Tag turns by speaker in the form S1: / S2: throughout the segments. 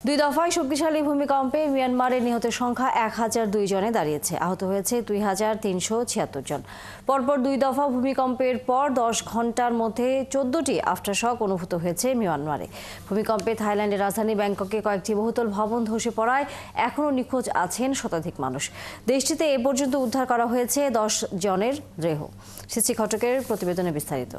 S1: দুই দফায় শক্তিশালী ভূমিকম্পে মিয়ানমারের নিহতের সংখ্যা 1002 জনে দাঁড়িয়েছে। আহত হয়েছে 2376 জন। পরপর দুই দফা ভূমিকম্পের পর 10 ঘন্টার মধ্যে 14টি আফটারশক অনুভূত হয়েছে মিয়ানমারে। ভূমিকম্পে থাইল্যান্ডের রাজধানী ব্যাংককে কয়েকটি বহুতল ভবন ধসে পড়ায় এখনও নিখোঁজ আছেন শতাধিক মানুষ। দেশটিতে এ পর্যন্ত উদ্ধার করা হয়েছে 10 জনের দেহ। সৃষ্টি ঘটকের প্রতিবেদনে বিস্তারিত।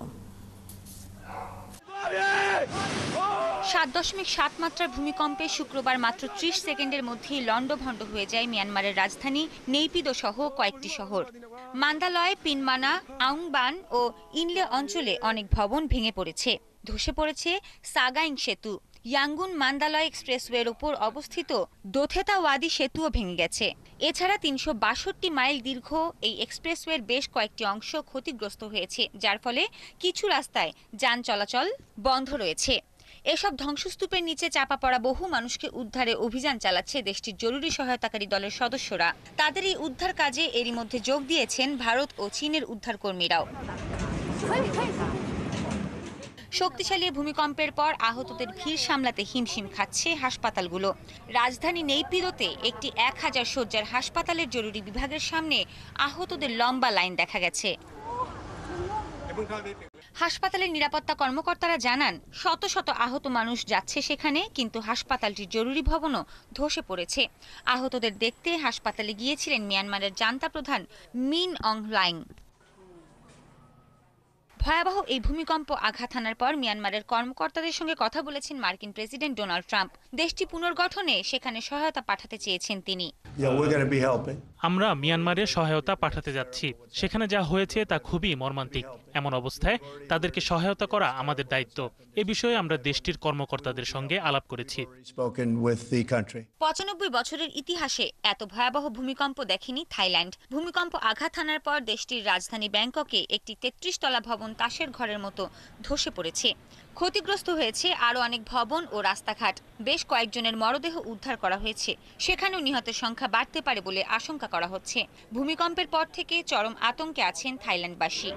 S2: 7.7 মাত্রার ভূমিকম্পে শুক্রবার মাত্র 30 সেকেন্ডের মধ্যেই লণ্ডভণ্ড হয়ে যায় মিয়ানমারের রাজধানী নেইপিদো সহ কয়েকটি শহর। মান্দালয়, পিনমানা, আউংবান ও ইনলে অঞ্চলে অনেক ভবন ভেঙে পড়েছে। ধসে পড়েছে সাগাইং সেতু। ইয়াঙ্গুন মান্দালয় এক্সপ্রেসওয়ের উপর অবস্থিত দোথেতা ওয়াদি সেতুও ভেঙে গেছে। এছাড়া 362 মাইল দীর্ঘ এই এক্সপ্রেসওয়ের বেশ কয়েকটি অংশ ক্ষতিগ্রস্ত হয়েছে, যার ফলে কিছু রাস্তায় যান চলাচল বন্ধ রয়েছে। এসব ধ্বংসস্তূপের নিচে চাপা পড়া বহু মানুষকে উদ্ধারে অভিযান চালাচ্ছে দেশটির জরুরি সহায়তাকারী দলের সদস্যরা। তাদের এই উদ্ধার কাজে এরই মধ্যে যোগ দিয়েছেন ভারত ও চীনের উদ্ধারকর্মীরাও। শক্তিশালী ভূমিকম্পের পর আহতদের ভিড় সামলাতে হিমশিম খাচ্ছে হাসপাতালগুলো। রাজধানী নেইপিদোতে একটি 1000 শয্যার হাসপাতালের জরুরি বিভাগের সামনে আহতদের লম্বা লাইন দেখা গেছে। হাসপাতালের নিরাপত্তা কর্মকর্তারা জানান, শত শত আহত মানুষ যাচ্ছে সেখানে, কিন্তু হাসপাতালটির জরুরি ভবনও ধসে পড়েছে। আহতদের দেখতে হাসপাতালে গিয়েছিলেন মিয়ানমারের জান্তা প্রধান মিন অং লাইং। ভয়াবহ এই ভূমিকম্প আঘাত হানার পর মিয়ানমারের কর্মকর্তাদের সঙ্গে কথা বলেছেন মার্কিন প্রেসিডেন্ট ডোনাল্ড ট্রাম্প। দেশটি পুনর্গঠনে সেখানে সহায়তা পাঠাতে চেয়েছেন তিনি।
S3: আমরা মিয়ানমারে সহায়তা পাঠাতে যাচ্ছি। সেখানে যা হয়েছে তা খুবই মর্মান্তিক। এমন অবস্থায় তাদেরকে সহায়তা করা আমাদের দায়িত্ব। এ বিষয়ে আমরা দেশটির কর্মকর্তাদের সঙ্গে আলাপ করেছি।
S2: 95 বছরের ইতিহাসে এত ভয়াবহ ভূমিকম্প দেখেনি থাইল্যান্ড। ভূমিকম্প আঘাত হানার পর দেশটির রাজধানী ব্যাংককে একটি 33 তলা ভবন তাসের ঘরের মতো ধসে পড়েছে। ক্ষতিগ্রস্ত হয়েছে আরও অনেক ভবন ও রাস্তাঘাট। বেশ কয়েকজনের মরদেহ উদ্ধার করা হয়েছে। সেখানেও নিহতের সংখ্যা বাড়তে পারে বলে আশঙ্কা করা হচ্ছে। ভূমিকম্পের পর থেকে চরম আতঙ্কে আছেন থাইল্যান্ডবাসী।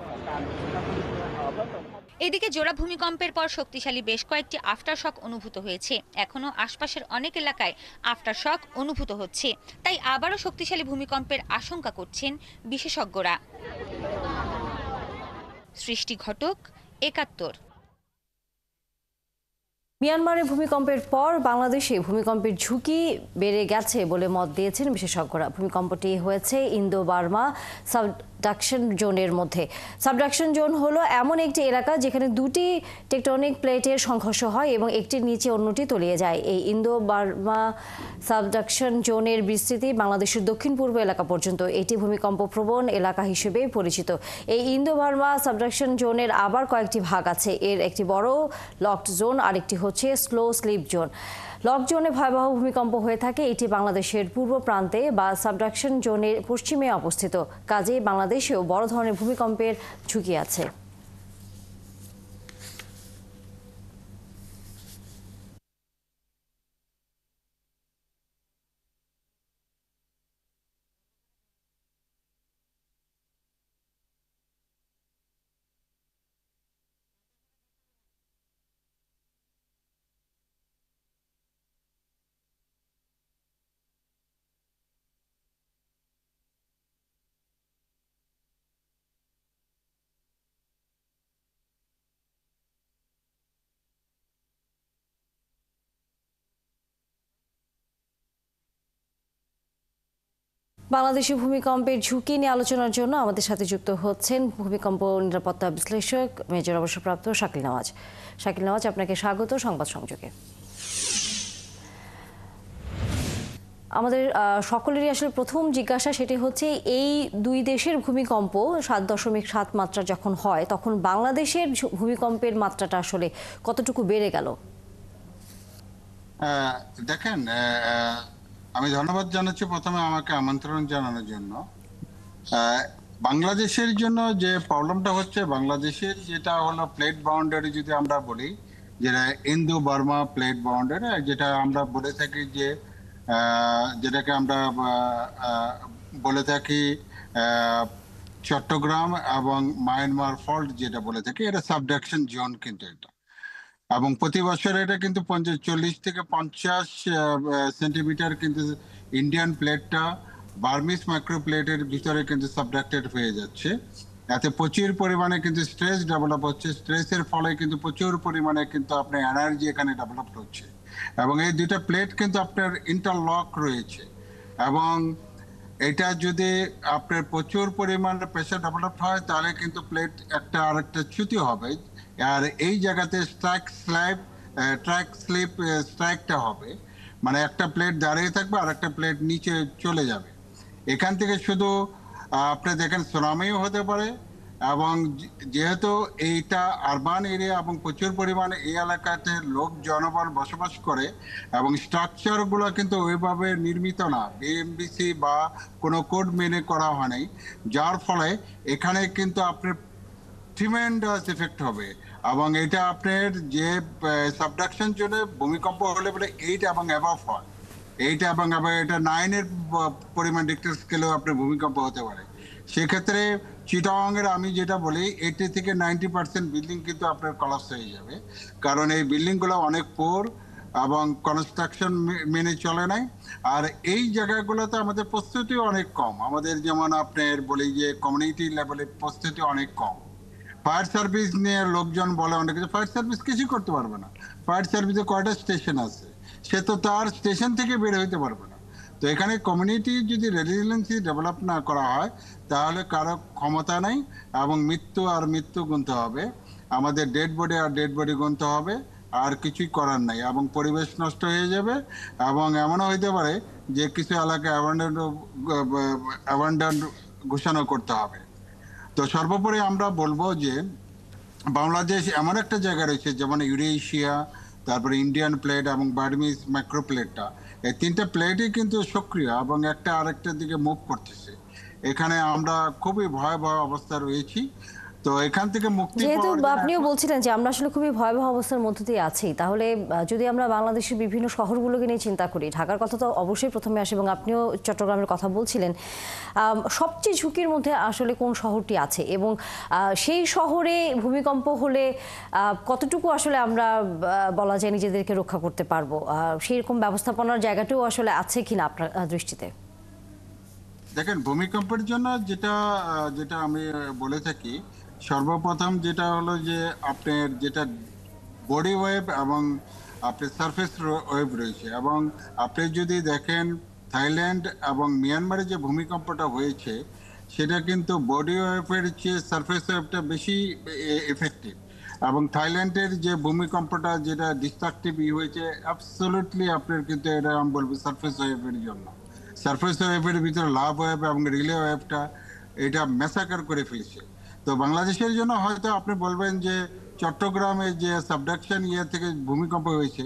S2: এদিকে জোড়া ভূমিকম্পের পর শক্তিশালী বেশ কয়েকটি আফটারশক অনুভূত হয়েছে। এখনো আশপাশের অনেক এলাকায় আফটারশক অনুভূত হচ্ছে। তাই আবারও শক্তিশালী ভূমিকম্পের আশঙ্কা করছেন বিশেষজ্ঞরা। সৃষ্টি ঘটক, 71।
S1: মিয়ানমারে ভূমিকম্পের পর বাংলাদেশে ভূমিকম্পের ঝুঁকি বেড়ে গেছে বলে মত দিয়েছেন বিশেষজ্ঞরা। ভূমিকম্পটি হয়েছে ইন্দো বার্মা সাবডাকশন জোনের মধ্যে। সাবডাকশন জোন হলো এমন একটি এলাকা যেখানে দুটি টেকটনিক প্লেটের সংঘর্ষ হয় এবং একটির নিচে অন্যটি তলিয়ে যায়। এই ইন্দো বার্মা সাবডাকশন জোনের বিস্তৃতি বাংলাদেশের দক্ষিণ পূর্ব এলাকা পর্যন্ত। এটি ভূমিকম্প প্রবণ এলাকা হিসেবে পরিচিত। এই ইন্দো বার্মা সাবডাকশন জোনের আবার কয়েকটি ভাগ আছে। এর একটি বড় লকড জোন, আরেকটি হচ্ছে স্লো স্লিপ জোন। লক জোনে ভয়াবহ ভূমিকম্প হয়ে থাকে। এটি বাংলাদেশের পূর্ব প্রান্তে বা সাবডাকশন জোনের পশ্চিমে অবস্থিত। কাজেই বাংলাদেশেও বড় ধরনের ভূমিকম্পের ঝুঁকি আছে। বাংলাদেশে ভূমিকম্পের ঝুঁকি নিয়ে আলোচনার জন্য আমাদের সাথে যুক্ত হচ্ছেন ভূমিকম্প নিরাপত্তা বিশ্লেষক মেজর অবসরপ্রাপ্ত শাকিল নওয়াজ। শাকিল নওয়াজ, আপনাকে স্বাগত সংবাদ সংযোগে। আমাদের সকলেরই আসলে প্রথম জিজ্ঞাসা সেটি হচ্ছে, এই দুই দেশের ভূমিকম্প 7.7 মাত্রা যখন হয় তখন বাংলাদেশের ভূমিকম্পের মাত্রাটা আসলে কতটুকু বেড়ে গেল?
S4: দেখেন, আমি ধন্যবাদ জানাচ্ছি প্রথমে আমাকে আমন্ত্রণ জানানোর জন্য। বাংলাদেশের জন্য যে প্রবলেমটা হচ্ছে, বাংলাদেশের যেটা হলো প্লেট বাউন্ডারি, যদি আমরা বলি যেটা ইন্দো বার্মা প্লেট বাউন্ডারি, যেটা আমরা বলে থাকি যে যেটাকে আমরা বলে থাকি চট্টগ্রাম এবং মায়ানমার ফল্ট যেটা বলে থাকি, এটা সাবডাকশন জোন। কিন্তু এটা এবং প্রতি বছর এটা কিন্তু 40 থেকে 50 সেন্টিমিটার কিন্তু ইন্ডিয়ান প্লেটটা বার্মিস মাইক্রো প্লেটের ভিতরে কিন্তু সাবডাক্টেড হয়ে যাচ্ছে। এতে প্রচুর পরিমাণে কিন্তু স্ট্রেস ডেভেলপ হচ্ছে, স্ট্রেসের ফলে কিন্তু প্রচুর পরিমাণে কিন্তু আপনার এনার্জি এখানে ডেভেলপ হচ্ছে এবং এই দুইটা প্লেট কিন্তু আপনার ইন্টারলক রয়েছে এবং এটা যদি আপনার প্রচুর পরিমাণে প্রেশার ডেভেলপ হয় তাহলে কিন্তু প্লেট একটা আরেকটা চ্যুতি হবে আর এই জায়গাতে ট্র্যাক স্লিপ স্ট্রাইকটা হবে, মানে একটা প্লেট দাঁড়িয়ে থাকবে আর একটা প্লেট নিচে চলে যাবে। এখান থেকে শুধু আপনি দেখেন সুনামিও হতে পারে এবং যেহেতু এইটা আরবান এরিয়া এবং প্রচুর পরিমাণে এই এলাকাতে লোক জনবল বসবাস করে এবং স্ট্রাকচারগুলো কিন্তু ওইভাবে নির্মিত না, বিএমবিসি বা কোনো কোড মেনে করা হয় নাই, যার ফলে এখানে কিন্তু আপনার ট্রিমেন্ডাস এফেক্ট হবে এবং এটা আপনার যে সাবডাকশন জন্য ভূমিকম্প হলে বলে 8 এবং অ্যাবভ হয়, 8 এবং অ্যাবভ, এটা 9-এর পরিমাণ রিক্টার স্কেলেও আপনার ভূমিকম্প হতে পারে। সেক্ষেত্রে চিটাগাং এর আমি যেটা বলি 80 থেকে 90% বিল্ডিং কিন্তু আপনার কলাপস হয়ে যাবে, কারণ এই বিল্ডিংগুলো অনেক পোর এবং কনস্ট্রাকশন মেনে চলে নাই। আর এই জায়গাগুলোতে আমাদের প্রস্তুতি অনেক কম, আমাদের যেমন আপনার বলি যে কমিউনিটি লেভেলে প্রস্তুতি অনেক কম। ফায়ার সার্ভিস নিয়ে লোকজন বলে অনেক কিছু, ফায়ার সার্ভিস কিছুই করতে পারবে না, ফায়ার সার্ভিসে কয়টা স্টেশন আছে, সে তো তার স্টেশন থেকে বের হইতে পারবে না। তো এখানে কমিউনিটি যদি রেজিলিয়েন্সি ডেভেলপ না করা হয় তাহলে কারো ক্ষমতা নাই এবং মৃত্যু আর মৃত্যু গুনতে হবে, আমাদের ডেড বডি আর ডেড বডি গুনতে হবে, আর কিছুই করার নাই এবং পরিবেশ নষ্ট হয়ে যাবে এবং এমনও হইতে পারে যে কিছু এলাকায় অ্যাবান্ডন ঘোষণা করতে হবে। তো সর্বোপরি আমরা বলবো যে বাংলাদেশ এমন একটা জায়গা রয়েছে যেমন ইউরেশিয়া, তারপরে ইন্ডিয়ান প্লেট এবং বার্মিস মাইক্রো প্লেটটা, এই তিনটা প্লেটই কিন্তু সক্রিয় এবং একটা আরেকটার দিকে মুভ করতেছে। এখানে আমরা খুবই ভয়াবহ অবস্থা রয়েছি। তো এখান থেকে মুক্তি
S1: যেহেতু
S4: পাওয়ার জন্য
S1: আপনিও বলছিলেন যে আমরা আসলে খুবই ভয়াবহ অবস্থার মধ্যে দিয়ে আছি, তাহলে যদি আমরা বাংলাদেশের বিভিন্ন শহরগুলোকে নিয়ে চিন্তা করি, ঢাকার কথা তো অবশ্যই প্রথমে আসে এবং আপনিও চট্টগ্রামের কথা বলছিলেন, সবচেয়ে ঝুঁকির মধ্যে আসলে কোন শহরটি আছে এবং সেই শহরে ভূমিকম্প হলে কতটুকু আসলে আমরা বলা যায় নিজেদেরকে রক্ষা করতে পারবো, সেই রকম ব্যবস্থাপনার জায়গাটাও আসলে আছে কিনা আপনার দৃষ্টিতে?
S4: দেখেন, ভূমিকম্পের জন্য যেটা যেটা আমি বলে থাকি, সর্বপ্রথম যেটা হলো যে আপনার যেটা বডি ওয়েভ এবং আপনার সারফেস ওয়েভ রয়েছে এবং আপনি যদি দেখেন থাইল্যান্ড এবং মিয়ানমারে যে ভূমিকম্পটা হয়েছে সেটা কিন্তু বডি ওয়েভের চেয়ে সারফেস ওয়েভটা বেশি এফেক্টিভ এবং থাইল্যান্ডের যে ভূমিকম্পটা যেটা ডিস্ট্রাকটিভ হয়েছে অ্যাবসলিউটলি আপনার কিন্তু এটা আমি বলবো সারফেস ওয়েভের জন্য। সারফেস ওয়েভের ভিতরে লাভ ওয়েভ এবং রিলে ওয়েভটা এটা ম্যাসাকার করে ফেলেছে। তো বাংলাদেশের জন্য হয়তো আপনি বলবেন যে চট্টগ্রামে যে সাবডাকশন থেকে ভূমিকম্প হয়েছে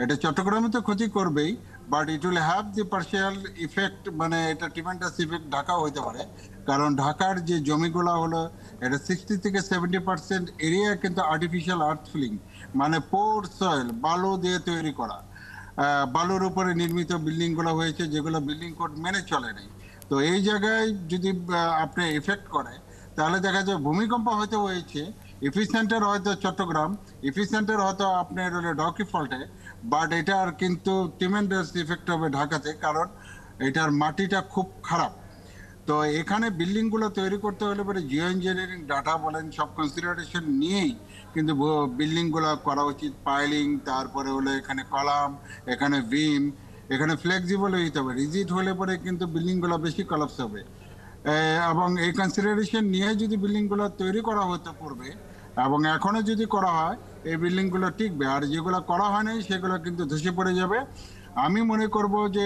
S4: এটা চট্টগ্রামে তো ক্ষতি করবেই, but it will have the partial effect, মানে এটা ট্রিমেন্ডাস ইফেক্ট ঢাকাও হইতে পারে, কারণ ঢাকার যে জমিগুলো হলো এটা 60 থেকে 70% এরিয়া কিন্তু আর্টিফিশিয়াল আর্থ ফিলিং, মানে পোর সয়েল বালু দিয়ে তৈরি করা, বালুর উপরে নির্মিত বিল্ডিং গুলো হয়েছে যেগুলো বিল্ডিং কোড মেনে চলে নেই। তো এই জায়গায় যদি আপনি এফেক্ট করে তাহলে দেখা যায় ভূমিকম্প হয়তো হয়েছে, এপিসেন্টার হয়তো চট্টগ্রাম, এপিসেন্টার হয়তো আপনার ডকি ফল্টে, বাট এটার কিন্তু ট্রিমেন্ডাস ইফেক্ট হবে ঢাকাতে, কারণ এটার মাটিটা খুব খারাপ। তো এখানে বিল্ডিং গুলো তৈরি করতে হলে পরে জিও ইঞ্জিনিয়ারিং ডাটা বলেন সব কনসিডারেশন নিয়েই কিন্তু বিল্ডিং গুলো করা উচিত, পাইলিং, তারপরে হলো এখানে কলাম, এখানে বিম, এখানে ফ্লেক্সিবল হইতে হবে, রিজিড হলে পরে কিন্তু বিল্ডিং গুলো বেশি কলাপস হবে এবং এই কনসিডারেশন নিয়ে যদি বিল্ডিং গুলো তৈরি করা হতে পড়বে এবং এখনো যদি করা হয় এই বিল্ডিং গুলো টিকবে, আর যেগুলো করা হয় নাই সেগুলো কিন্তু ধসে পড়ে যাবে। আমি মনে করব যে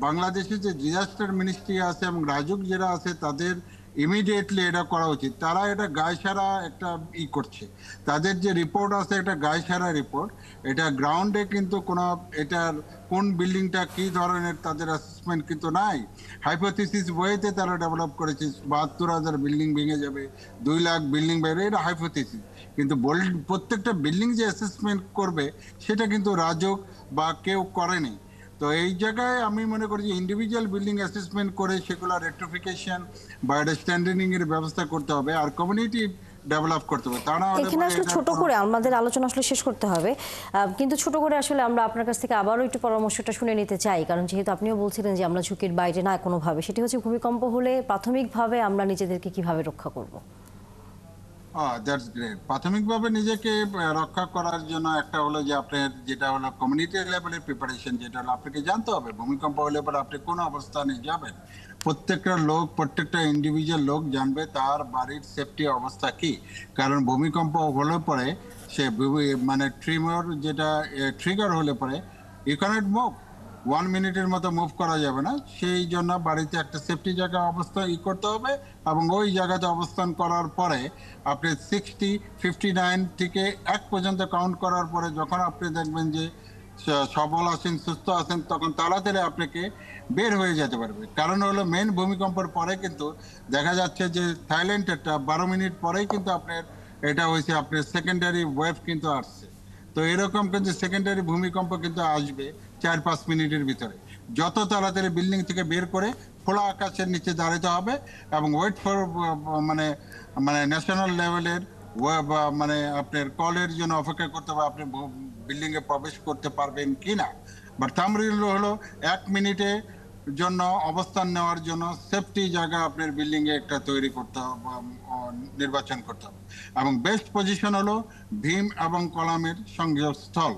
S4: বাংলাদেশে যে ডিজাস্টার মিনিস্ট্রি আছে এবং রাজুক যারা আছে তাদের ইমিডিয়েটলি এটা করা উচিত। তারা এটা গায়সারা একটা করছে, তাদের যে রিপোর্ট আছে এটা গায়সারা রিপোর্ট, এটা গ্রাউন্ডে কিন্তু কোনো এটার কোন বিল্ডিংটা কি ধরনের তাদের অ্যাসেসমেন্ট কিন্তু নাই। হাইপোথিসিস ওয়েতে তারা ডেভেলপ করেছে 72,000 বিল্ডিং ভেঙে যাবে, 2 লাখ বিল্ডিং বাইরে, এটা হাইপোথিসিস, কিন্তু প্রত্যেকটা বিল্ডিং যে অ্যাসেসমেন্ট করবে সেটা কিন্তু রাজুক বা কেউ করেনি। তো এই জায়গায় আমি মনে করি যে ইন্ডিভিজুয়াল বিল্ডিং অ্যাসেসমেন্ট করে সেগুলো রেক্টিফিকেশন বা এটা স্ট্যান্ডার্ডিং এর ব্যবস্থা করতে হবে। আর কমিউনিটি ডেভেলপ করতে হবে। তা না হলে
S1: এখানে আসলে ছোট করে আমাদের আলোচনা আসলে শেষ করতে হবে, কিন্তু ছোট করে আসলে আমরা আপনার কাছ থেকে আবারও একটু পরামর্শটা শুনে নিতে চাই, কারণ যেহেতু আপনিও বলছিলেন যে আমরা ঝুঁকির বাইরে না কোনোভাবে, সেটি হচ্ছে ভূমিকম্প হলে প্রাথমিকভাবে আমরা নিজেদেরকে কিভাবে রক্ষা করব।
S4: That's great. প্রাথমিকভাবে নিজেকে রক্ষা করার জন্য একটা হলো যে আপনার যেটা হলো কমিউনিটি লেভেলের প্রিপারেশন, যেটা হলো আপনাকে জানতে হবে ভূমিকম্প হলে পরে আপনি কোন অবস্থানে যাবেন। প্রত্যেকটা ইন্ডিভিজুয়াল লোক জানবে তার বাড়ির সেফটি অবস্থা কি, কারণ ভূমিকম্প হলে পরে সে মানে ট্রিমর যেটা ট্রিগার হলে পরে ইউ ক্যানট মুভ, 1 মিনিটের মতো মুভ করা যাবে না। সেই জন্য বাড়িতে একটা সেফটি জায়গা অবস্থা করতে হবে, এবং ওই জায়গাতে অবস্থান করার পরে আপনি 60, 59 থেকে 1 পর্যন্ত কাউন্ট করার পরে যখন আপনি দেখবেন যে সবল আছেন, সুস্থ আছেন, তখন তাড়াতাড়ি আপনাকে বের হয়ে যেতে পারবে। কারণ হলো মেন ভূমিকম্পের পরে কিন্তু দেখা যাচ্ছে যে থাইল্যান্ডেরটা 12 মিনিট পরেই কিন্তু আপনার এটা হয়েছে, আপনার সেকেন্ডারি ওয়েভ কিন্তু আসছে। তো এরকম কিন্তু সেকেন্ডারি ভূমিকম্প কিন্তু আসবে 4-5 মিনিটের ভিতরে। যত তাড়াতাড়ি বিল্ডিং থেকে বের করে খোলা আকাশের নিচে দাঁড়াতে হবে এবং ওয়েট ফর মানে মানে ন্যাশনাল লেভেলের মানে আপনার কলের জন্য অপেক্ষা করতে হবে আপনি বিল্ডিং এ প্রবেশ করতে পারবেন কিনা। বাট থামরিল হলো 1 মিনিটে জন্য অবস্থান নেওয়ার জন্য সেফটি জায়গা আপনার বিল্ডিং এ একটা তৈরি করতে হবে, নির্বাচন করতে হবে। এবং বেস্ট পজিশন হলো ভীম এবং কলামের সংযোগস্থল।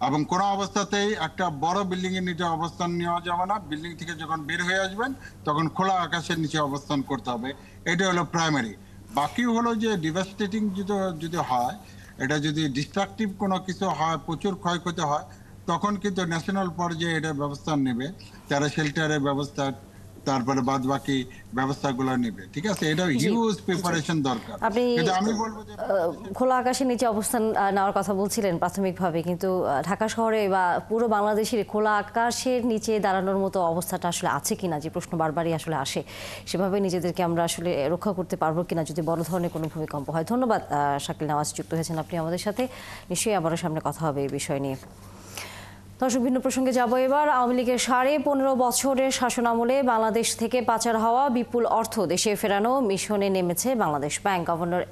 S4: এবং কোনো অবস্থাতেই একটা বড় বিল্ডিং এর নিচে অবস্থান নেওয়া যাবে না। বিল্ডিং থেকে যখন বের হয়ে আসবেন তখন খোলা আকাশের নিচে অবস্থান করতে হবে। এটা হলো প্রাইমারি। বাকি হলো যে ডিভাস্টেটিং যদি হয়, এটা যদি ডিস্ট্রাকটিভ কোনো কিছু হয়, প্রচুর ক্ষয়ক্ষতি হয়, তখন কিন্তু ন্যাশনাল পর্যায়ে এটা ব্যবস্থা নেবে, তারা শেল্টারের ব্যবস্থা, তারপরে বাদ বাকি ব্যবস্থাগুলো নেবে। ঠিক আছে, এটা হিউজ প্রিপারেশন দরকার।
S1: আপনি
S4: কিন্তু আমি বলবো যে
S1: খোলা আকাশের নিচে অবস্থান নেওয়ার কথা বলছিলেন প্রাথমিকভাবে, কিন্তু ঢাকা শহরে বা পুরো বাংলাদেশের খোলা আকাশের নিচে দাঁড়ানোর মতো অবস্থাটা আসলে আছে কিনা, যে প্রশ্ন বারবারই আসলে আসে, সেভাবে নিজেদেরকে আমরা আসলে রক্ষা করতে পারবো কিনা যদি বড় ধরনের কোনো ভূমিকম্প হয়। ধন্যবাদ শাকিল নওয়াজ, যুক্ত হয়েছেন আপনি আমাদের সাথে। নিশ্চয়ই আবারও সামনে কথা হবে এই বিষয় নিয়ে। দর্শক, ভিন্ন প্রসঙ্গে যাব এবার। আওয়ামী লীগের 15.5 বছরের শাসনামলে বাংলাদেশ থেকে পাচার হওয়া বিপুল অর্থ দেশে ফেরানো মিশনে নেমেছে Bangladesh bank. Governor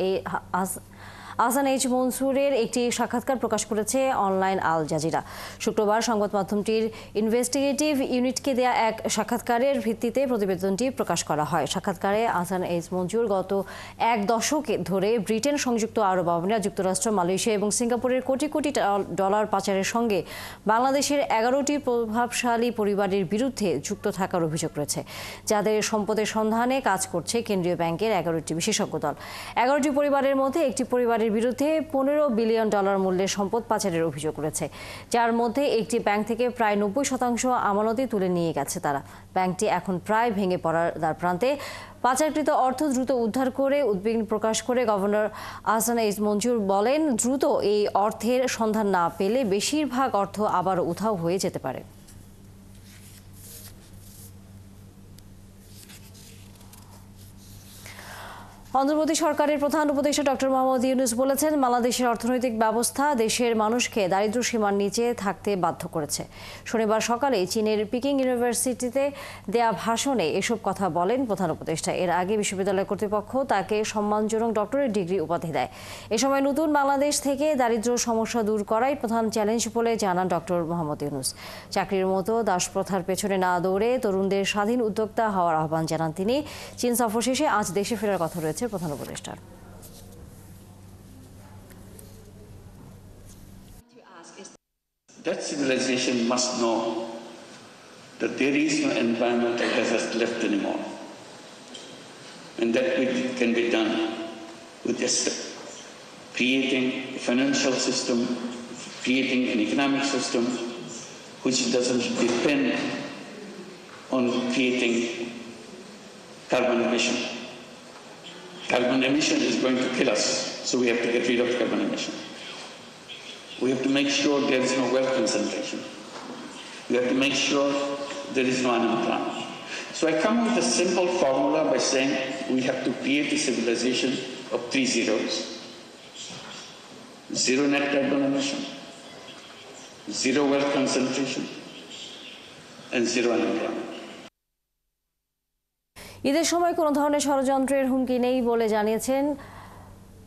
S1: Ahsan H মনসুরের একটি সাক্ষাৎকার প্রকাশ করেছে অনলাইন আল জাজিরা। শুক্রবার সংবাদ মাধ্যমটির ইনভেস্টিগেটিভ ইউনিটকে দেয়া এক সাক্ষাৎকারের ভিত্তিতে প্রতিবেদনটি প্রকাশ করা হয়। সাক্ষাৎকারে আহসান এইচ মনসুর গত 1 দশক ধরে ব্রিটেন, সংযুক্ত আরব আমিরাত, যুক্তরাষ্ট্র, মালয়েশিয়া এবং সিঙ্গাপুরের কোটি কোটি ডলার পাচারের সঙ্গে বাংলাদেশের 11টি প্রভাবশালী পরিবারের বিরুদ্ধে যুক্ত থাকার অভিযোগ রয়েছে, যাদের সম্পদের সন্ধানে কাজ করছে কেন্দ্রীয় ব্যাংকের 11টি বিশেষজ্ঞ দল। 11টি পরিবারের মধ্যে একটি পরিবারের বিরুদ্ধে $15 বিলিয়ন মূল্যের সম্পদ পাচারের অভিযোগ রয়েছে, যার মধ্যে একটি ব্যাংক থেকে প্রায় 90% আমানতে তুলে নিয়ে গেছে তারা। ব্যাংকটি এখন প্রায় ভেঙে পড়ার দ্বারপ্রান্তে। পাচারকৃত অর্থ দ্রুত উদ্ধার করে উদ্বিগ্ন প্রকাশ করে গভর্নর আহসান এইচ মনসুর বলেন, দ্রুত এই অর্থের সন্ধান না পেলে বেশিরভাগ অর্থ আবারও উধাও হয়ে যেতে পারে। অন্তর্বর্তী সরকারের প্রধান উপদেষ্টা ডক্টর মোহাম্মদ ইউনূস বলেছেন, বাংলাদেশের অর্থনৈতিক ব্যবস্থা দেশের মানুষকে দারিদ্র্য সীমার নিচে থাকতে বাধ্য করেছে। শনিবার সকালে চীনের পিকিং ইউনিভার্সিটিতে দেয়া ভাষণে এসব কথা বলেন প্রধান উপদেষ্টা। এর আগে বিশ্ববিদ্যালয় কর্তৃপক্ষ তাকে সম্মানজনক ডক্টরেট ডিগ্রি উপাধি দেয়। এ সময় নতুন বাংলাদেশ থেকে দারিদ্র্য সমস্যা দূর করাই প্রধান চ্যালেঞ্জ বলে জানান ডক্টর মোহাম্মদ ইউনূস। চাকরির মতো দাসপ্রথার পেছনে না দৌড়ে তরুণদের স্বাধীন উদ্যোক্তা হওয়ার আহ্বান জানান তিনি। চীন সফর শেষে আজ দেশে ফেরার কথা রয়েছে প্রধান উপদেষ্টার।
S5: That civilization must know that there is no environmental hazard left anymore, and that can be done with just creating a financial system, creating an economic system which doesn't depend on creating carbon emission. Carbon emission is going to kill us, so we have to get rid of carbon emission. We have to make sure there is no wealth concentration. We have to make sure there is no unemployment. So I come with a simple formula by saying we have to create a civilization of 3 zeros. 0 net carbon emission, 0 wealth concentration, and 0 unemployment.
S1: ঈদের সময় কোনো ধরনের ষড়যন্ত্রের হুমকি নেই বলে জানিয়েছেন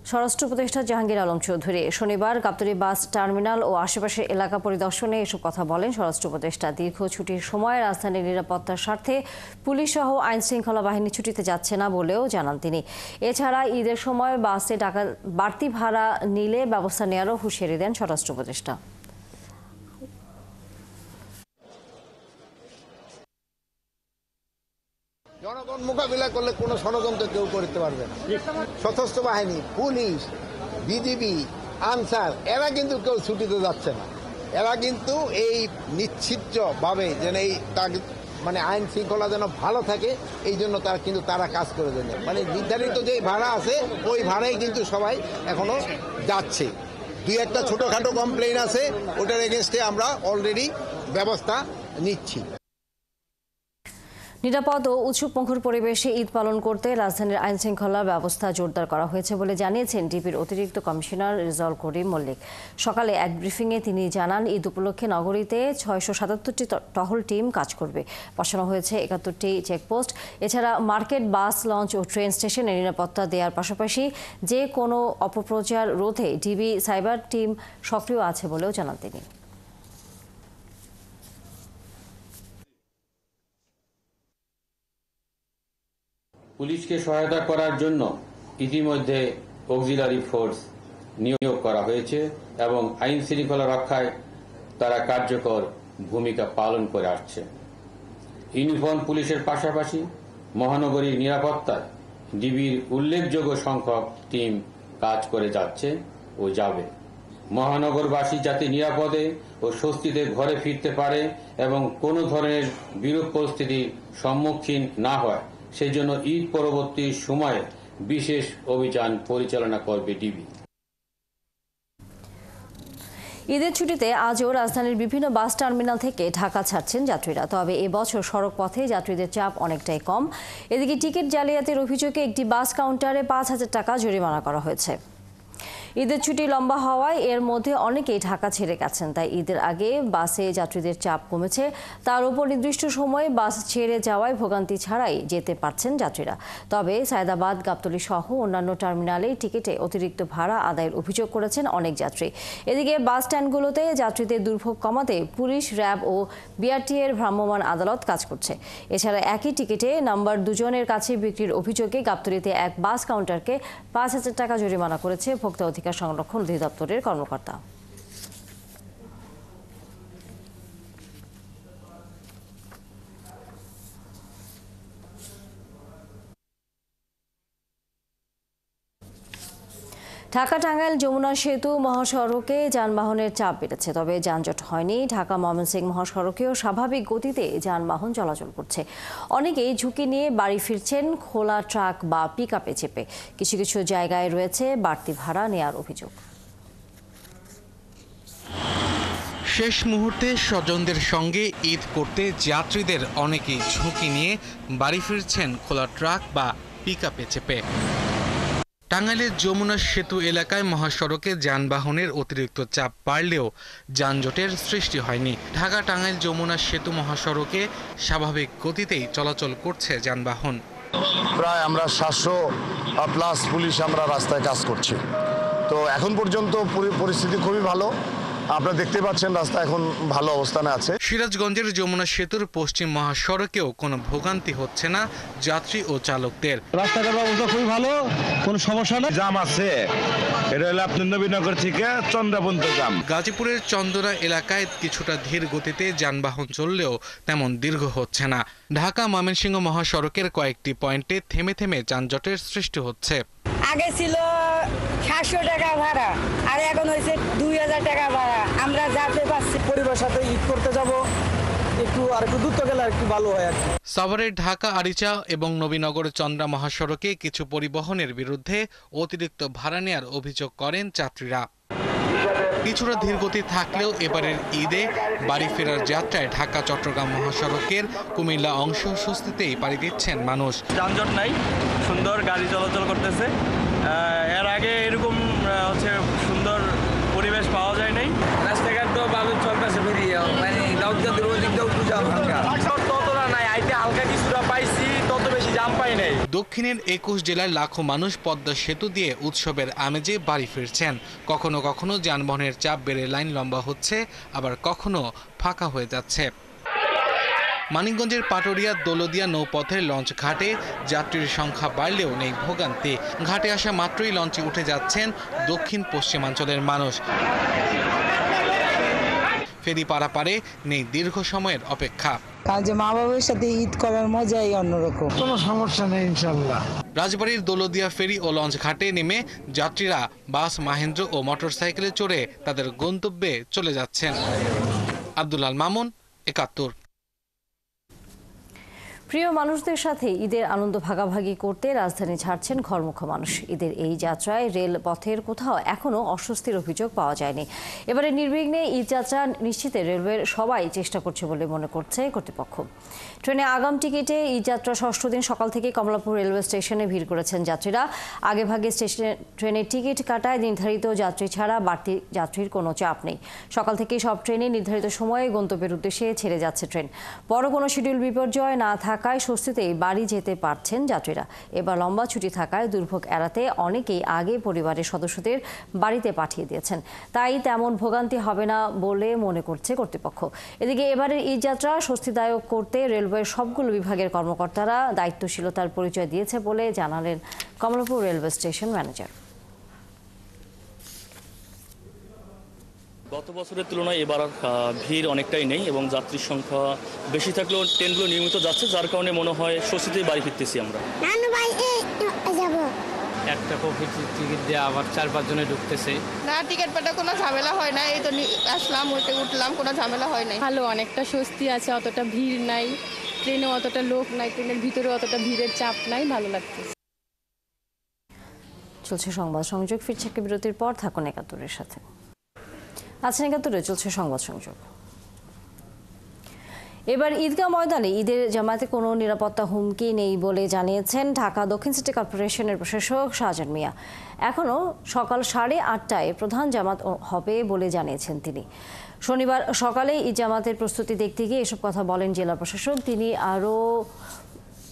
S1: স্বরাষ্ট্র উপদেষ্টা জাহাঙ্গীর আলম চৌধুরী শনিবার গাবতলী বাস টার্মিনাল ও আশেপাশের এলাকা পরিদর্শনে এসব কথা বলেন স্বরাষ্ট্র উপদেষ্টা। দীর্ঘ ছুটির সময় রাজধানীর নিরাপত্তার স্বার্থে পুলিশ সহ আইন শৃঙ্খলা বাহিনী ছুটিতে যাচ্ছে না বলেও জানান তিনি। এছাড়া ঈদের সময় বাসে টাকা বাড়তি ভাড়া নিলে ব্যবস্থা নেওয়ারও হুঁশিয়ারি দেন স্বরাষ্ট্র উপদেষ্টা।
S6: জনগণ মোকাবিলা করলে কোনো ষড়যন্ত্র কেউ করতে পারবে না। সশস্ত্র বাহিনী, পুলিশ, বিজিবি, আনসার এরা কিন্তু কেউ ছুটিতে যাচ্ছে না। এরা কিন্তু এই নিশ্চিতভাবে যেন এই মানে আইন শৃঙ্খলা যেন ভালো থাকে এই জন্য তারা কাজ করে দেন। মানে নির্ধারিত যে ভাড়া আছে ওই ভাড়াই কিন্তু সবাই এখনো যাচ্ছে। দুই একটা ছোটখাটো কমপ্লেইন আছে, ওটার এগেনস্টে আমরা অলরেডি ব্যবস্থা নিচ্ছি।
S1: নিরাপদ ও উৎসবমুখর পরিবেশে ঈদ পালন করতে রাজধানীর আইন শৃঙ্খলা ব্যবস্থা জোরদার করা হয়েছে বলে জানিয়েছেন ডিবির অতিরিক্ত কমিশনার রেজাউল করিম মল্লিক। সকালে এক ব্রিফিংয়ে তিনি জানান, ঈদ উপলক্ষে নগরীতে 677টি টহল টিম কাজ করবে। বসানো হয়েছে 71টি চেকপোস্ট। এছাড়া মার্কেট, বাস, লঞ্চ ও ট্রেন স্টেশনে নিরাপত্তা দেওয়ার পাশাপাশি যে কোনো অপপ্রচার রোধে ডিবি সাইবার টিম সক্রিয় আছে বলেও জানান তিনি।
S7: পুলিশকে সহায়তা করার জন্য ইতিমধ্যে অক্সিলারি ফোর্স নিয়োগ করা হয়েছে এবং আইন শৃঙ্খলা রক্ষায় তারা কার্যকর ভূমিকা পালন করে আসছে। ইউনিফর্ম পুলিশের পাশাপাশি মহানগরীর নিরাপত্তায় ডিবির উল্লেখযোগ্য সংখ্যক টিম কাজ করে যাচ্ছে ও যাবে। মহানগরবাসী যাতে নিরাপদে ও স্বস্তিতে ঘরে ফিরতে পারে এবং কোনো ধরনের বিরূপ পরিস্থিতির সম্মুখীন না হয় সেই জন্য ঈদ পরবর্তী সময়ে বিশেষ অভিযান পরিচালনা করবে ডিবি।
S1: ঈদের ছুটিতে আজও রাজধানীর বিভিন্ন বাস টার্মিনাল থেকে ঢাকা ছাড়ছেন যাত্রীরা। তবে এবছর সড়ক পথে যাত্রীদের চাপ অনেকটাই কম। এদিকে টিকিট জালিয়াতির অভিযোগে একটি বাস কাউন্টারে 5,000 টাকা জরিমানা করা হয়েছে। ঈদের ছুটি লম্বা হওয়ায় এর মধ্যে অনেকেই ঢাকা ছেড়ে গেছেন। তাই ঈদের আগে বাসে যাত্রীদের চাপ কমেছে। তার উপর নির্দিষ্ট সময়ে বাস ছেড়ে যাওয়ায় ভোগান্তি ছাড়াই যেতে পারছেন যাত্রীরা। তবে সায়দাবাদ, গাবতলী সহ অন্যান্য টার্মিনালে টিকিটে অতিরিক্ত ভাড়া আদায়ের অভিযোগ করেছেন অনেক যাত্রী। এদিকে বাস স্ট্যান্ডগুলোতে যাত্রীদের দুর্ভোগ কমাতে পুলিশ, র্যাব ও বিআরটি এর ভ্রাম্যমাণ আদালত কাজ করছে। এছাড়া একই টিকিটে নাম্বার দুজনের কাছে বিক্রির অভিযোগে গাবতলীতে এক বাস কাউন্টারকে 5,000 টাকা জরিমানা করেছে ভোক্তা অধিকার সংরক্ষণ অধিদপ্তরের কর্মকর্তা। ঢাকা-টাঙ্গাইল যমুনা সেতু মহাসড়কে যানবাহনের চাপ বেড়েছে। তবে যানজট হয়নি। ঢাকা-ময়মনসিংহ মহাসড়কেও স্বাভাবিক গতিতে যানবাহন চলাচল করছে। অনেকেই ঝুঁকি নিয়ে বাড়ি ফিরছেন খোলা ট্রাক বা পিকআপে চেপে। কিছু কিছু জায়গায় রয়েছে বাড়তি ভাড়া নেওয়ার অভিযোগ।
S8: শেষ মুহূর্তে স্বজনদের সঙ্গে ঈদ করতে যাত্রীদের অনেকেই ঝুঁকি নিয়ে বাড়ি ফিরছেন খোলা ট্রাক বা পিকআপে চেপে। টাঙ্গাইলের যমুনা সেতু এলাকায় মহাসড়কে যানবাহনের অতিরিক্ত চাপ বাড়লেও যানজটের সৃষ্টি হয়নি। ঢাকা-টাঙ্গাইল যমুনা সেতু মহাসড়কে স্বাভাবিক গতিতেই চলাচল করছে যানবাহন।
S9: প্রায় আমরা 700+ পুলিশ আমরা রাস্তায় কাজ করছি। তো এখন পর্যন্ত পরিস্থিতি খুবই ভালো। আপনারা দেখতে পাচ্ছেন রাস্তা এখন ভালো অবস্থানে আছে।
S8: সিরাজগঞ্জের যমুনা সেতুর পশ্চিম মহাসড়কেও কোনো ভোগান্তি হচ্ছে না যাত্রী ও চালকদের।
S10: রাস্তাঘাট অবস্থা খুবই ভালো, কোনো সমস্যা নেই। জাম আছে, এটা হলো আপনার নবীনগর থেকে চন্দ্রা পর্যন্ত জাম।
S8: গাজীপুরের চন্দনা এলাকায় কিছুটা ধীর গতিতে যানবাহন চললেও তেমন দীর্ঘ হচ্ছে না। ঢাকা-ময়মনসিংহ মহাসড়কের কয়েকটি পয়েন্টে থেমে থেমে যানজটের সৃষ্টি হচ্ছে।
S11: আগে ছিল 700 টাকা ভাড়া আর এখন হয়েছে 2000 টাকা ভাড়া। আমরা যাতে পাচ্ছি
S12: পরিবারের সাথে ঈদ করতে যাব, একটু দূর গেলে একটু ভালো হয় আর কি।
S8: সাভারের ঢাকা আরিচা এবং নবীনগর চন্দ্রা মহাসড়কে কিছু পরিবহনের বিরুদ্ধে অতিরিক্ত ভাড়া নেওয়ার অভিযোগ করেন যাত্রীরা। কিছুটা ধীরগতি থাকলেও এবারের ঈদে বাড়ি ফেরার যাত্রায় ঢাকা-চট্টগ্রাম মহাসড়কের কুমিল্লা অংশ স্বস্তিতেই পাড়ি দিচ্ছেন মানুষ।
S13: যানজট নাই, সুন্দর গাড়ি চলাচল করতেছে। এর আগে এরকম সুন্দর পরিবেশ পাওয়া যায় নাই।
S12: রাস্তাঘাট তো ভালো চলতেছে, মানে ততটা নাই, আইতে হালকা কিছুটা পাইছি, তত বেশি জাম পাই
S13: পাই নাই।
S8: দক্ষিণের 21 জেলার লাখো মানুষ পদ্মা সেতু দিয়ে উৎসবের আমেজে বাড়ি ফিরছেন। কখনো কখনো যানবাহনের চাপ বেড়ে লাইন লম্বা হচ্ছে, আবার কখনো ফাঁকা হয়ে যাচ্ছে। মানিকগঞ্জের পাটুরিয়া দৌলদিয়া নৌপথের লঞ্চ ঘাটে যাত্রীর সংখ্যা বাড়লেও নেই ভোগান্তি। ঘাটে আসা মাত্রই লঞ্চে উঠে যাচ্ছেন দক্ষিণ পশ্চিমাঞ্চলের মানুষ। ফেরি পারাপারে নেই দীর্ঘ সময়ের অপেক্ষা।
S14: আজ মা বাবার সাথে ঈদ করার মজাই অন্যরকম, কোনো সমস্যা নেই ইনশাআল্লাহ।
S8: রাজবাড়ীর দৌলদিয়া ফেরি ও লঞ্চ ঘাটে নেমে যাত্রীরা বাস, মাহেন্দ্র ও মোটরসাইকেলে চড়ে তাদের গন্তব্যে চলে যাচ্ছেন। আব্দুল আল মামুন, ৭১।
S1: প্রিয় মানুষদের সাথে ঈদের আনন্দ ভাগাভাগি করতে রাজধানী ছাড়ছেন ঘরমুখ মানুষ। ঈদের এই যাত্রায় রেল পথের কোথাও এখনও অস্বস্তির অভিযোগ পাওয়া যায়নি। এবারে নির্বিঘ্নে ঈদ যাত্রা নিশ্চিতে রেলওয়ের সবাই চেষ্টা করছে বলে মনে করছে কর্তৃপক্ষ। ট্রেনে আগাম টিকিটে ঈদ যাত্রা ষষ্ঠ দিন সকাল থেকে কমলাপুর রেলওয়ে স্টেশনে ভিড় করেছেন যাত্রীরা। আগেভাগে স্টেশনে ট্রেনের টিকিট কাটায় নির্ধারিত যাত্রী ছাড়া বাড়তি যাত্রীর কোনো চাপ নেই। সকাল থেকে সব ট্রেনে নির্ধারিত সময়ে গন্তব্যের উদ্দেশ্যে ছেড়ে যাচ্ছে ট্রেন। বড় কোনো শিডিউল বিপর্যয় না থাকায় স্বস্তিতেই বাড়ি যেতে পারছেন যাত্রীরা। এবার লম্বা ছুটি থাকায় দুর্ভোগ এড়াতে অনেকেই আগে পরিবারের সদস্যদের বাড়িতে পাঠিয়ে দিয়েছেন। তাই তেমন ভোগান্তি হবে না বলে মনে করছে কর্তৃপক্ষ। এদিকে এবারের ঈদ যাত্রা স্বস্তিদায়ক করতে রেলওয়ের সবগুলো বিভাগের কর্মকর্তারা দায়িত্বশীলতার পরিচয় দিয়েছে বলে জানালেন কমলাপুর রেলওয়ে স্টেশন ম্যানেজার।
S15: গত বছরের তুলনায় এবার ভিড় অনেকটাই নেই এবং যাত্রীর সংখ্যা বেশি থাকলেও ট্রেনগুলো নিয়মিত যাচ্ছে, যার কারণে মনে হয় স্বস্তিতেই বাড়ি ফিরতেছি আমরা।
S16: একটা কফি টিকিট দিয়ে আবার 4-5 জনে ঢুকতেছে।
S17: না, টিকিট পাটা কোনো ঝামেলা হয় না, এই তো আসলাম উঠলাম, কোনো ঝামেলা হয় নাই।
S18: ভালো, অনেকটা স্বস্তি আছে, অতটা ভিড় নাই, ট্রেনে অতটা লোক নাই, ট্রেনের ভিতরে অতটা ভিড়ের চাপ নাই, ভালো লাগছে।
S1: চলছে সংবাদ সংযোগ, ফিরছে একটা বিরতির পর। থাকুন ৭১-এর সাথে। আছেন ৭১-এ, চলছে সংবাদ সংযোগ। এবার ঈদগাহ ময়দানে ঈদের জামাতে কোনো নিরাপত্তা হুমকি নেই বলে জানিয়েছেন ঢাকা দক্ষিণ সিটি কর্পোরেশনের প্রশাসক শাহজাহান মিয়া। এখনও সকাল 8:30টায় প্রধান জামাত হবে বলে জানিয়েছেন তিনি। শনিবার সকালে ঈদ জামাতের প্রস্তুতি দেখতে গিয়ে এসব কথা বলেন জেলা প্রশাসক। তিনি আরও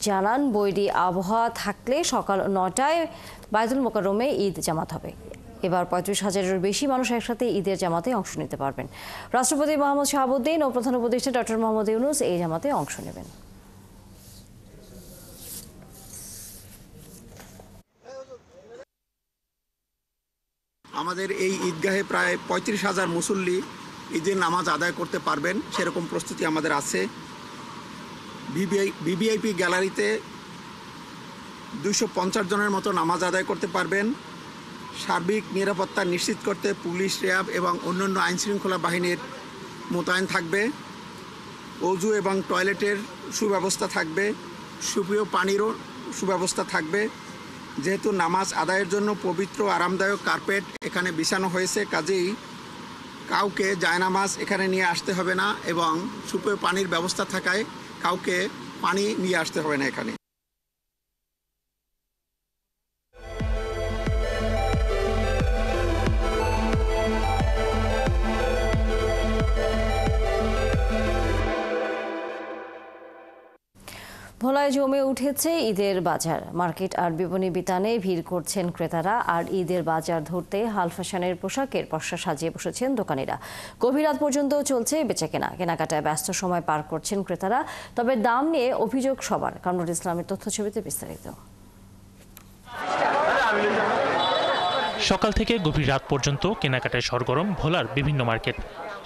S1: জানান, বৈরী আবহাওয়া থাকলে সকাল 9টায় বায়তুল মোকাররমে ঈদ জামাত হবে। এবার ৩৫,০০০-এর বেশি মানুষ একসাথে ঈদের জামাতে অংশ নিতে পারবেন। রাষ্ট্রপতি মোহাম্মদ শাহাবুদ্দিন ও প্রধান উপদেষ্টা ডক্টর মোহাম্মদ ইউনূস এই জামাতে অংশ নেবেন।
S19: আমাদের এই ঈদগাহে প্রায় ৩৫,০০০ মুসল্লি ঈদের নামাজ আদায় করতে পারবেন, সেরকম প্রস্তুতি আমাদের আছে। ভিভিআইপি গ্যালারিতে 250 জনের মতো নামাজ আদায় করতে পারবেন। সার্বিক নিরাপত্তা নিশ্চিত করতে পুলিশ, র্যাব এবং অন্যান্য আইনশৃঙ্খলা বাহিনীর মোতায়েন থাকবে। অজু এবং টয়লেটের সুব্যবস্থা থাকবে, সুপেয় পানিরও সুব্যবস্থা থাকবে। যেহেতু নামাজ আদায়ের জন্য পবিত্র আরামদায়ক কার্পেট এখানে বিছানো হয়েছে, কাজেই কাউকে জায়নামাজ এখানে নিয়ে আসতে হবে না এবং সুপেয় পানির ব্যবস্থা থাকায় কাউকে পানি নিয়ে আসতে হবে না এখানে।
S1: ভোলায় জমে উঠেছে ঈদের বাজার। মার্কেট আর বিপণী বিতানে ভিড় করছেন ক্রেতারা। আর ঈদের বাজার ধরতে হাল ফ্যাশনের পোশাকের পসরা সাজিয়ে বসেছেন দোকানিরা। গভীর রাত পর্যন্ত চলছে বেচাকেনা। কেনাকাটায় ব্যস্ত সময় পার করছেন ক্রেতারা। তবে দাম নিয়ে অভিযোগ সবার। কামরুল ইসলামের তথ্যছবিতে বিস্তারিত।
S3: সকাল থেকে গভীর রাত পর্যন্ত কেনাকাটায় সরগরম ভোলার বিভিন্ন মার্কেট।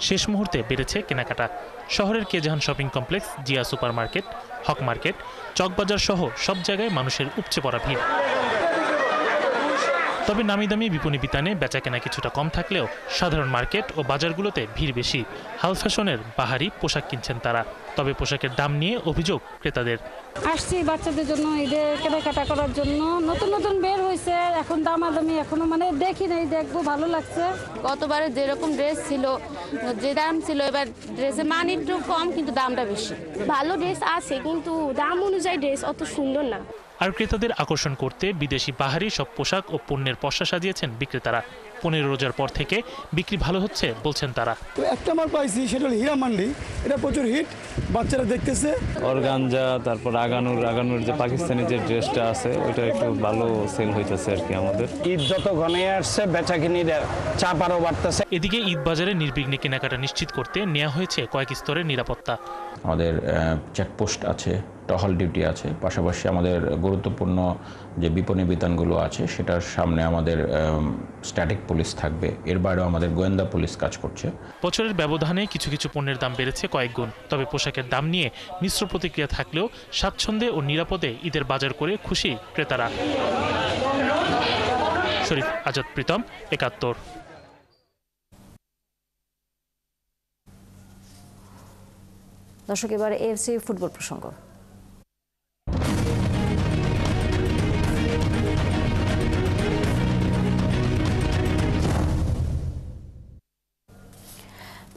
S3: শেষ মুহূর্তে বেড়েছে কেনাকাটা। শহরের কেজাহান shopping complex, Zia super market, Haque market, Chawkbazar সহ সব জায়গায় মানুষের উপচে পড়া ভিড়। তবে নামি দামি বিপণী বিতানে বেচাকেনা কিছুটা কম থাকলেও সাধারণ মার্কেট ও বাজারগুলোতে ভিড় বেশি। হাল ফ্যাশনের বাহারি পোশাক কিনছেন তারা। তবে পোশাকের দাম নিয়ে অভিযোগ ক্রেতাদের।
S18: আসছি বাচ্চাদের জন্য ঈদের কেনাকাটা করার জন্য, নতুন নতুন বের হয়েছে, এখন দামাদামি এখনো মানে দেখি নাই, দেখবো, ভালো লাগছে।
S20: গতবারে যেরকম ড্রেস ছিল, যে দাম ছিল, এবার ড্রেসের মান একটু কম কিন্তু দামটা বেশি।
S21: ভালো ড্রেস আছে কিন্তু দাম অনুযায়ী ড্রেস অত সুন্দর না।
S3: আর ক্রেতাদের আকর্ষণ করতে বিদেশি বাহারি সব পোশাক ও পণ্যের পসরা সাজিয়েছেন বিক্রেতারা। 15 রোজার পর থেকে বিক্রি ভালো হচ্ছে বলছেন তারা।
S12: তো একটা মাল পাইছি, সেটা হলো হীরা মান্ডি। এটা প্রচুর হিট, বাচ্চারা দেখতেছে।
S2: অর্গানজা, তারপর আগানুর যে পাকিস্তানি যে ড্রেসটা আছে ওইটা একটু ভালো সেল হইতেছে আর কি। আমাদের
S22: ঈদ যত ঘনে আসছে বেচাকিনির চাপ আরও বাড়তেছে।
S3: এদিকে ঈদ বাজারে নির্বিঘ্নে কেনাকাটা নিশ্চিত করতে নেওয়া হয়েছে কয়েক স্তরের নিরাপত্তা।
S23: আমাদের চেকপোস্ট আছে, টহল ডিউটি আছে, পাশাপাশি আমাদের গুরুত্বপূর্ণ যে বিপণী বিতানগুলো আছে সেটার সামনে আমাদের স্ট্যাটিক পুলিশ থাকবে। এর বাইরেও আমাদের গোয়েন্দা পুলিশ কাজ করছে।
S3: বছরের ব্যবধানে কিছু কিছু পণ্যের দাম বেড়েছে কয়েক গুণ। তবে পোশাকের দাম নিয়ে মিশ্র প্রতিক্রিয়া থাকলেও স্বাচ্ছন্দ্যে ও নিরাপদে ঈদের বাজার করে খুশি ক্রেতারা। শরীফ আজাদ প্রীতম, ৭১।
S1: দর্শক, এবার এএফসি ফুটবল প্রসঙ্গ।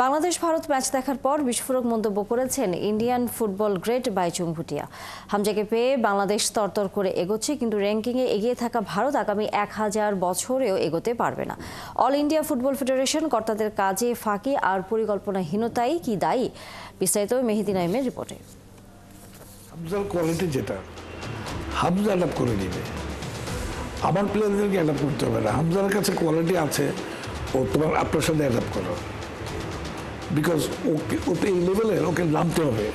S1: বাংলাদেশ ভারত ম্যাচ দেখার পর বিস্ফোরক মন্তব্য করেছেন Indian football great Baichung Bhutia. হামজাকে পেয়ে বাংলাদেশ তরতর করে এগোচ্ছে, কিন্তু র্যাঙ্কিংয়ে এগিয়ে থাকা ভারত আগামী 1000 বছরেও এগোতে পারবে না। অল ইন্ডিয়া ফুটবল ফেডারেশন কর্তাদের কাজে ফাঁকি আর পরিকল্পনাহীনতাই কি দায়ী? বিস্তারিত মেহেদী নাইমের রিপোর্টে।
S24: হামজার কোয়ালিটি যেটা হামজা অ্যাডাপ্ট করে নিবে, আমার প্লেয়ারদেরকে অ্যাডাপ্ট করতে হবে না। হামজার কাছে কোয়ালিটি আছে, ও তোমার আপনার সাথে অ্যাডাপ্ট করো, বিকজ ওকে এই লেভেলের ওকে নামতে হবে,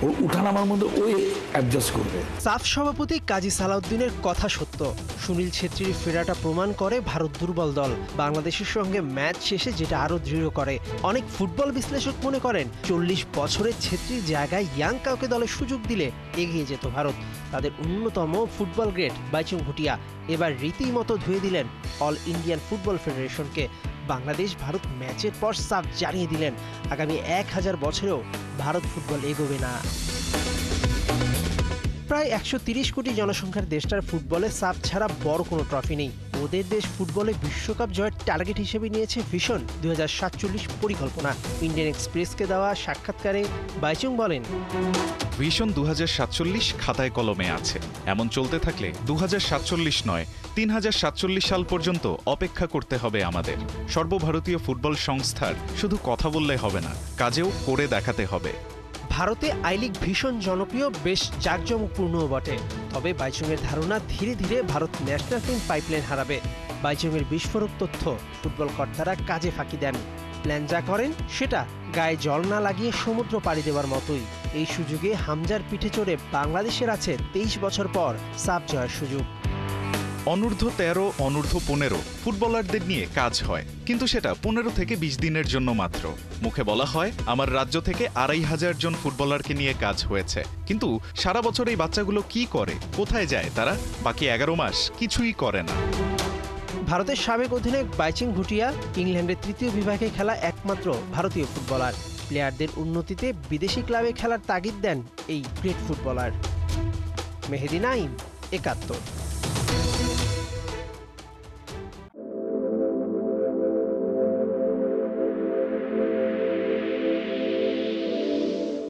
S24: ওর উঠানামার মধ্যে ওই অ্যাডজাস্ট করবে।
S25: সাফ সভাপতি কাজী সালাউদ্দিনের কথা সত্য। সুনীল ছেত্রীর ফেরাটা প্রমাণ করে ভারত দুর্বল দল। বাংলাদেশের সঙ্গে ম্যাচ শেষে যেটা আরও দৃঢ় করে। অনেক ফুটবল বিশ্লেষক মনে করেন 40 বছরের ছেত্রীর জায়গায় ইয়াং কাউকে দলে সুযোগ দিলে এগিয়ে যেত ভারত। তাদের অন্যতম ফুটবল গ্রেট বাইচুং ভুটিয়া এবার রীতিমতো ধুয়ে দিলেন অল ইন্ডিয়ান ফুটবল ফেডারেশনকে। বাংলাদেশ ভারত ম্যাচের পর সাফ জানিয়ে দিলেন আগামী 1000 বছরেও ভারত ফুটবল এগোবে না। প্রায় 130 কোটি জনসংখ্যার দেশটার ফুটবলে সাফ ছাড়া বড় কোনো ট্রফি নেই। ওদের দেশ ফুটবলে বিশ্বকাপ জয়ের টার্গেট হিসেবে নিয়েছে ভিশন 2047 পরিকল্পনা। ইন্ডিয়ান এক্সপ্রেসকে দেওয়া সাক্ষাৎকারে বাইচুং বলেন,
S26: ভিশন 2047 খাতায় কলমে আছে। এমন চলতে থাকলে 2047 নয় 3047 সাল পর্যন্ত অপেক্ষা করতে হবে আমাদের। সর্বভারতীয় ফুটবল সংস্থার শুধু কথা বললে হবে না, কাজেও করে দেখাতে হবে।
S25: ভারতে আই লিগ ভীষণ জনপ্রিয়, বেশ জাঁকজমকপূর্ণও বটে। তবে বাইচুংয়ের ধারণা ধীরে ধীরে ভারত ন্যাশনাল টিম পাইপলাইন হারাবে। বাইচুংয়ের বিস্ফোরক তথ্য ফুটবল কর্তারা কাজে ফাঁকি দেন। প্ল্যান যা করেন সেটা গায়ে জল না লাগিয়ে সমুদ্র পাড়ি দেওয়ার মতোই। এই সুযোগে হামজার পিঠে চড়ে বাংলাদেশের আছে 23 বছর পর সাফ জয়ের সুযোগ।
S26: অনূর্ধ্ব 13, অনূর্ধ্ব 15 ফুটবলারদের নিয়ে কাজ হয়, কিন্তু সেটা 15 থেকে 20 দিনের জন্য মাত্র। মুখে বলা হয় আমার রাজ্য থেকে 2500 জন ফুটবলারকে নিয়ে কাজ হয়েছে, কিন্তু সারা বছর এই বাচ্চাগুলো কি করে, কোথায় যায় তারা? বাকি 11 মাস কিছুই করে না।
S25: ভারতের সাবেক অধিনায়ক বাইচুং ভুটিয়া ইংল্যান্ডের ৩য় বিভাগে খেলা একমাত্র ভারতীয় ফুটবলার। প্লেয়ারদের উন্নতিতে বিদেশি ক্লাবে খেলার তাগিদ দেন এই গ্রেট ফুটবলার। মেহেদী নাইম, ৭১।